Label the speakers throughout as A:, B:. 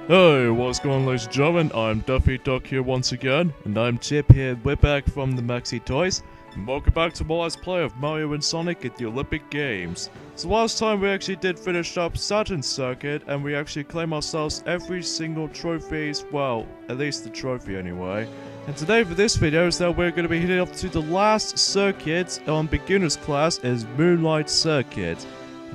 A: Hey, what's going on, ladies and gentlemen? I'm Duffy Duck here once again, and I'm Chip here. We're back from the Maxi Toys, and welcome back to more Let's Play of Mario and Sonic at the Olympic Games. So last time we actually did finish up Saturn Circuit, and we actually claimed ourselves every single trophies, well, at least the trophy anyway. And today for this video is that we're going to be heading up to the last circuit on beginner's class is Moonlight Circuit.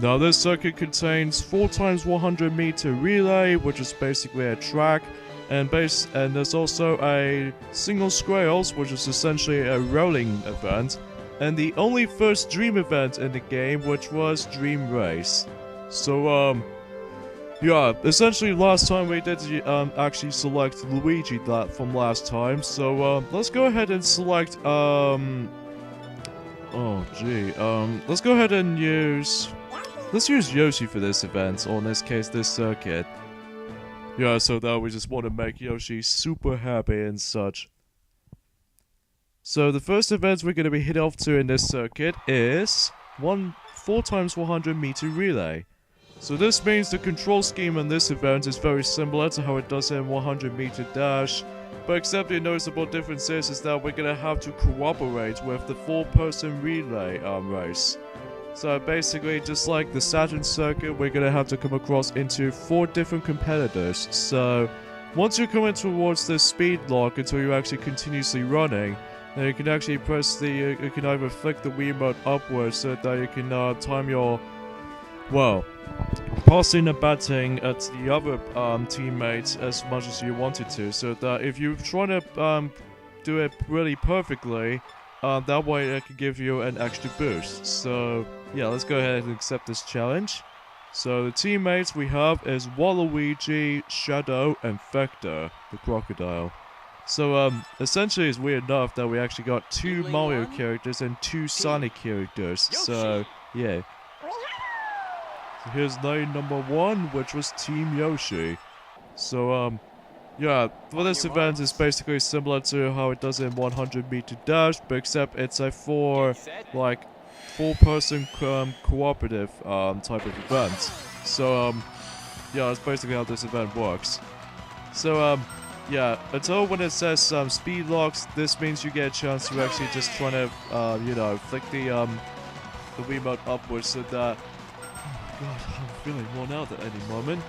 A: Now this circuit contains 4x100 meter relay, which is basically a track, and there's also a single scales, which is essentially a rolling event, and the only first dream event in the game, which was Dream Race. So yeah, essentially last time we did actually select Luigi from last time, so let's go ahead and select let's go ahead and let's use Yoshi for this event, or in this case, this circuit. Yeah, so that we just want to make Yoshi super happy and such. So the first event we're going to be heading off to in this circuit is 4x100 meter relay. So this means the control scheme on this event is very similar to how it does in 100 meter dash, but except the noticeable difference is that we're going to have to cooperate with the 4-person relay race. So basically, just like the Saturn Circuit, we're gonna have to come across into 4 different competitors. So once you're coming towards the speed lock until you're actually continuously running, then you can actually press you can either flick the Wiimote upwards so that you can time your, well, passing and batting at the other teammates as much as you wanted to. So that if you're trying to do it really perfectly, that way it can give you an extra boost. So yeah, let's go ahead and accept this challenge. So the teammates we have is Waluigi, Shadow, and Vector, the crocodile. So essentially it's weird enough that we actually got 2 Mario characters and 2 Sonic characters. So yeah. So here's lane number 1, which was Team Yoshi. So yeah, for this event it's basically similar to how it does in 100 meter dash, but except it's a 4-person cooperative type of event. So yeah, that's basically how this event works. So yeah, until when it says speed locks, this means you get a chance to actually just try to you know, flick the Wiimote upwards so that, oh my god, I'm feeling worn out at any moment.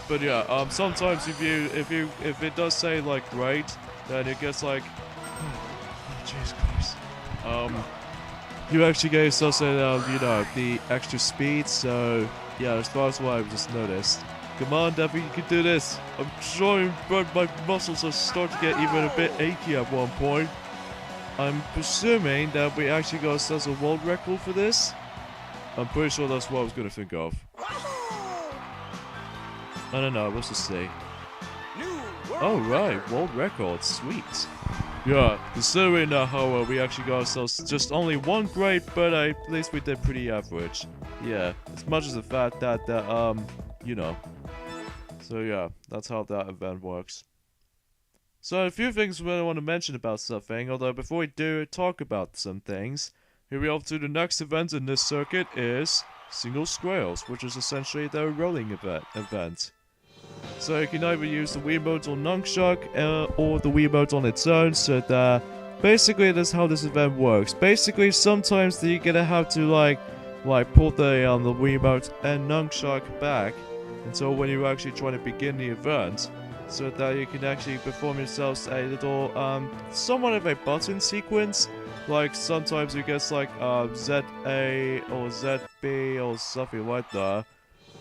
A: But yeah, sometimes if it does say like great, then it gets like, oh jeez Christ, you actually get yourself you know, the extra speed. So yeah, as far as what I've just noticed. Come on, Duffy, you can do this. I'm trying, but my muscles are starting to get even a bit achy at one point. I'm presuming that we actually got ourselves a world record for this. I'm pretty sure that's what I was gonna think of. I don't know, let's just see. Oh right, world record, sweet. Yeah, considering how we actually got ourselves just only 1 grade, but at least we did pretty average. Yeah, as much as the fact that, you know. So yeah, that's how that event works. So a few things we want to mention about something, although before we do talk about some things, here we off to the next event in this circuit is Single Scales, which is essentially the rolling event. So you can either use the Wiimote or Nunchuck, or the Wiimote on its own, so that basically that's how this event works. Basically, sometimes you're gonna have to like pull the Wiimote and Nunchuck back until when you're actually trying to begin the event, so that you can actually perform yourselves a little somewhat of a button sequence. Like sometimes it gets like ZA or ZB or something like that.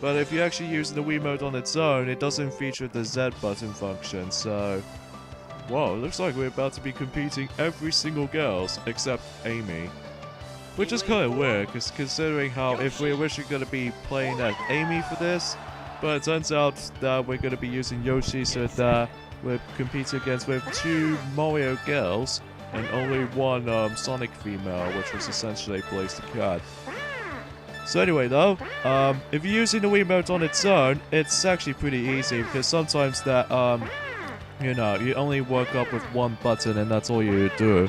A: But if you actually use the Wiimote on its own, it doesn't feature the Z button function, so... Whoa, it looks like we're about to be competing every single girls, except Amy. Which is kind of weird, because considering how if we're going to be playing as Amy for this, but it turns out that we're going to be using Yoshi so that we're competing against with 2 Mario girls, and only 1 Sonic female, which was essentially Blaze the Cat. So anyway though, if you're using the Wiimote on its own, it's actually pretty easy, because sometimes that, you know, you only work up with 1 button and that's all you do.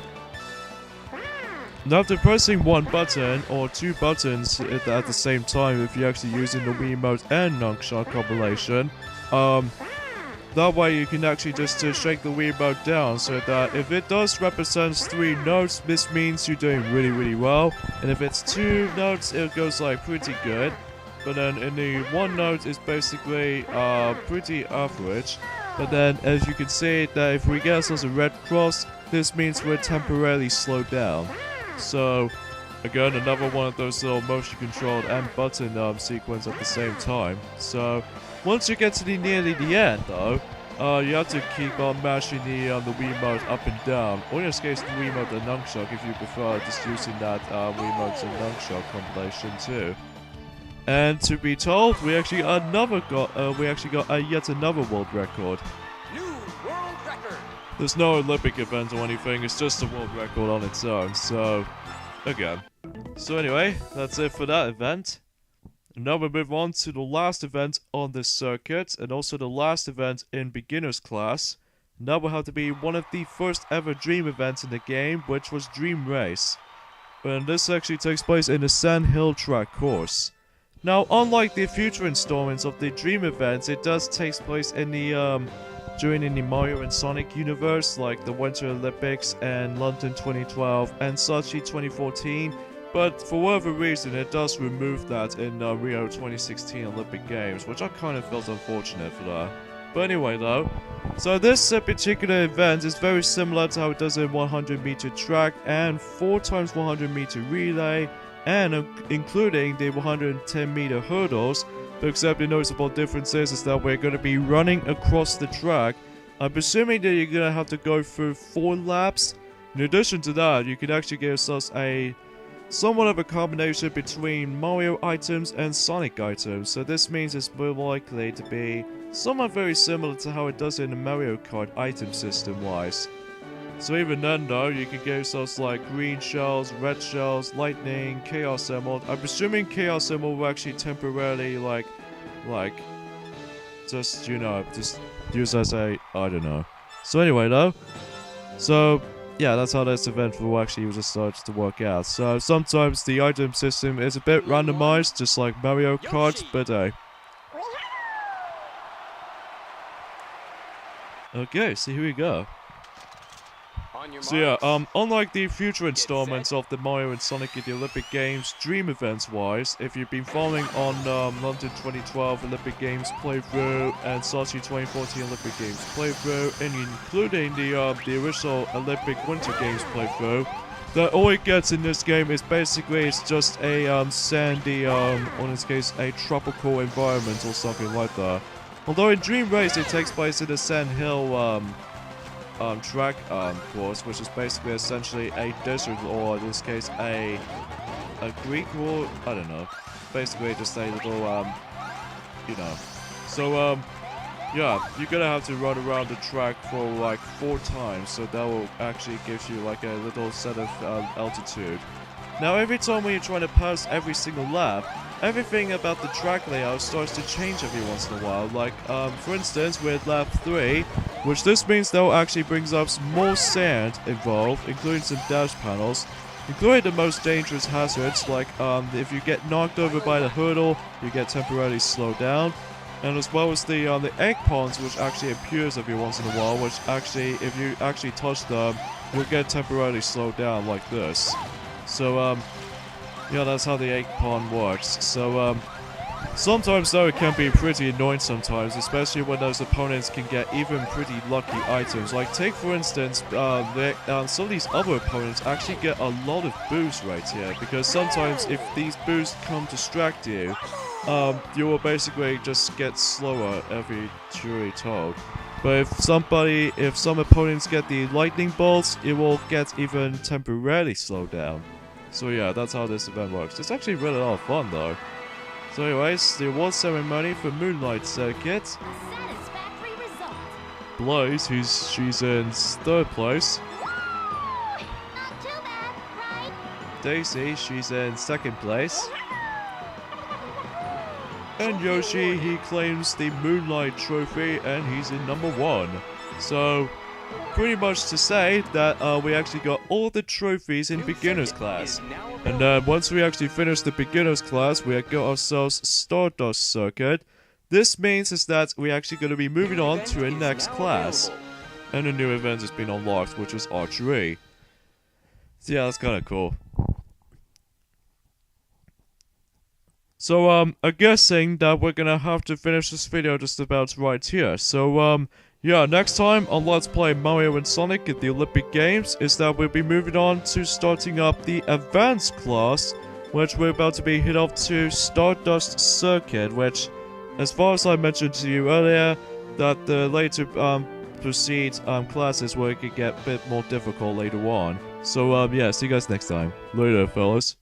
A: Now, after pressing one button or two buttons at the same time, if you're actually using the Wiimote and nunchuck combination, that way you can actually just shake the Wiimote down, so that if it does represent 3 notes, this means you're doing really, really well. And if it's 2 notes, it goes like pretty good. But then in the 1 note, it's basically pretty average. But then, as you can see, that if we get ourselves a red cross, this means we're temporarily slowed down. So, again, another one of those little motion controlled and button sequence at the same time. So, once you get to nearly the end, though, you have to keep on mashing the Wiimote up and down. Or in this case, the Wiimote and nunchuck, if you prefer just using that Wiimote and nunchuck combination too. And to be told, we actually got yet another world record.
B: New world record.
A: There's no Olympic event or anything, it's just a world record on its own, so again. So anyway, that's it for that event. Now we move on to the last event on this circuit, and also the last event in beginner's class. Now will have to be one of the first ever Dream events in the game, which was Dream Race. And this actually takes place in the Sand Hill track course. Now, unlike the future installments of the Dream events, it does take place in the during the Mario and Sonic universe, like the Winter Olympics and London 2012 and Sochi 2014. But for whatever reason, it does remove that in Rio 2016 Olympic Games, which I kind of felt unfortunate for that. But anyway though, so this particular event is very similar to how it does in 100-meter track and 4x100 meter relay, and including the 110-meter hurdles. But except the noticeable difference is that we're going to be running across the track. I'm presuming that you're going to have to go through 4 laps. In addition to that, you can actually get yourselves a somewhat of a combination between Mario items and Sonic items. So this means it's more likely to be somewhat very similar to how it does in the Mario Kart item system wise. So even then though, you can get yourselves like green shells, red shells, lightning, chaos emerald. I'm presuming chaos emerald will actually temporarily like just, you know, just use as a, I don't know. So anyway though, so yeah, that's how this event will actually just start to work out. So sometimes the item system is a bit randomized, just like Mario Kart, but okay, so here we go. So yeah, unlike the future installments of the Mario and Sonic in the Olympic Games Dream events wise, if you've been following on London 2012 Olympic Games playthrough and Sochi 2014 Olympic Games playthrough, and including the original Olympic Winter Games playthrough, that all it gets in this game is basically it's just a sandy, or in this case a tropical environment or something like that. Although in Dream Race it takes place in the Sand Hill track course, which is basically essentially a desert, or in this case a Greek, or I don't know, basically just a little you know. So yeah, you're gonna have to run around the track for like 4 times, so that will actually give you like a little set of altitude. Now every time when you're trying to pass every single lap, everything about the track layout starts to change every once in a while. Like, for instance, with lap 3, which this means that will actually brings up some more sand involved, including some dash panels, including the most dangerous hazards, like if you get knocked over by the hurdle, you get temporarily slowed down, and as well as the egg ponds, which actually appears every once in a while, which actually, if you actually touch them, you'll get temporarily slowed down like this. So, yeah, that's how the egg pond works. So, sometimes though it can be pretty annoying sometimes, especially when those opponents can get even pretty lucky items. Like take for instance, some of these other opponents actually get a lot of boosts right here, because sometimes if these boosts come to distract you, you will basically just get slower every truly told. But if some opponents get the lightning bolts, it will get even temporarily slowed down. So yeah, that's how this event works. It's actually really a lot of fun though. So anyways, the award ceremony for Moonlight Circuit. Blaze, she's in 3rd place.
C: Not too bad, right?
A: Daisy, she's in 2nd place. And Yoshi, he claims the Moonlight Trophy and he's in number 1. So, pretty much to say that we actually got all the trophies in beginner's class. And once we actually finish the beginner's class, we got ourselves Stardust Circuit. This means is that we're actually going to be moving on to a next class. And a new event has been unlocked, which is archery. So yeah, that's kind of cool. So, I'm guessing that we're gonna have to finish this video just about right here. So, yeah, next time on Let's Play Mario and Sonic at the Olympic Games is that we'll be moving on to starting up the advanced class, which we're about to be hit off to Stardust Circuit, which, as far as I mentioned to you earlier, that the later, proceed, classes will get a bit more difficult later on. So, yeah, see you guys next time. Later, fellas.